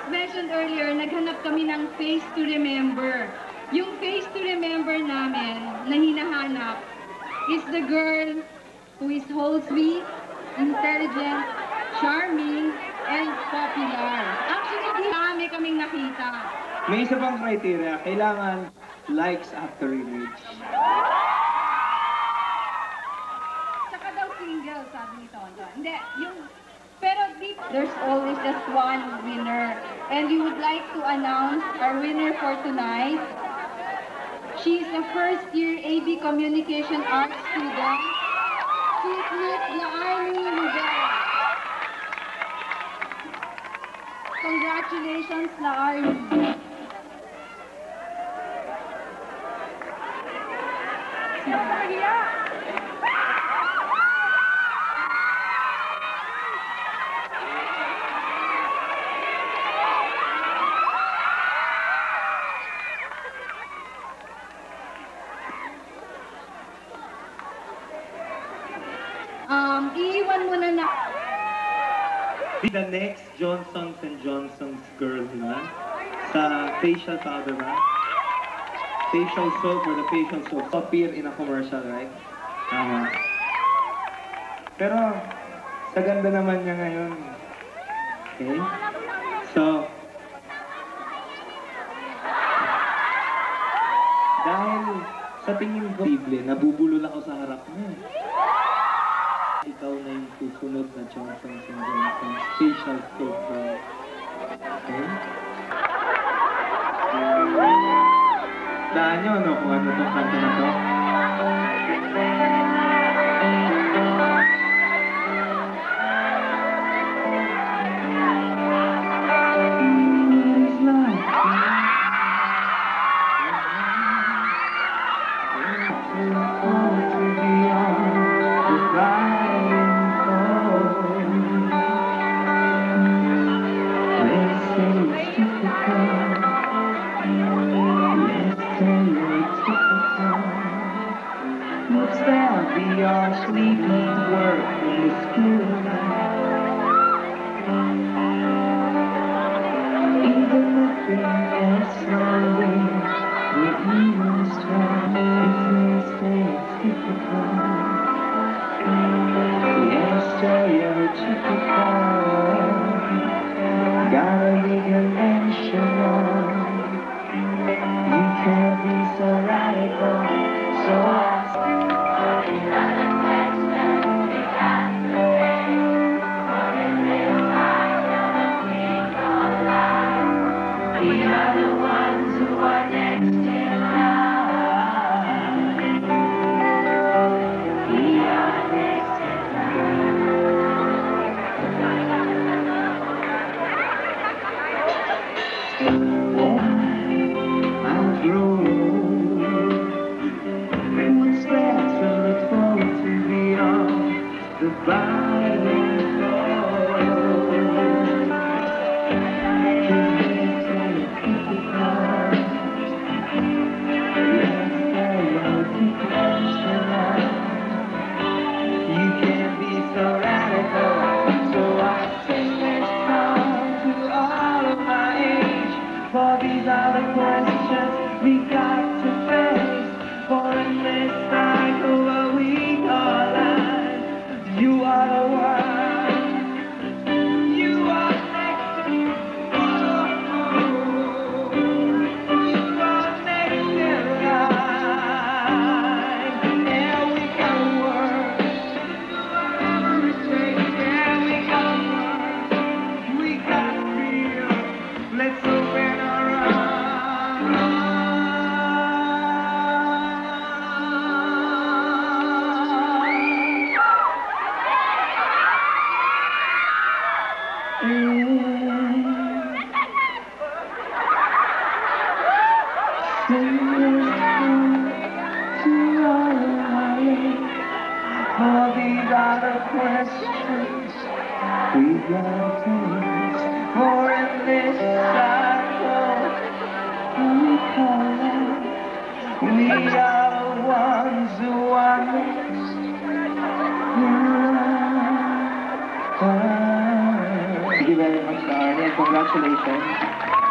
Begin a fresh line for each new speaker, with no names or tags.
mentioned earlier, naghanap kami ng face to remember. Yung face to remember namin na hinahanap is the girl who is wholesome, intelligent, charming, and popular. Actually, marami kaming nakita.
May isa pang criteria, kailangan likes after image.
Saka daw single, sabi ni Tonton. Hindi, yung... Pero there's always just one winner. And we would like to announce our winner for tonight. She's a first-year AB Communication Arts student. She's Miss Laarni Rivera. Congratulations, Laarni. Iiwan mo na.
The next Johnsons and Johnsons girl na sa facial powder ba? Facial soap or the facial soap appear in a commercial, right? Pero sa ganda naman niya ngayon. Okay? So, dahil sa tingin ko, nabubulol ako sa harap niya. Ikaw na yung susunod na Johnsons and Johnsons facial soap. Okay? Daan nyo, ano, kung ano itong kanta na to?
Beyond sleeping, work, and school. Even the thing that's slowly, we're even strong. If they stay typical, yes, stereotypical. Gotta be conventional. You can't be so radical, so
Thank you very much.
much, Arnie, and congratulations.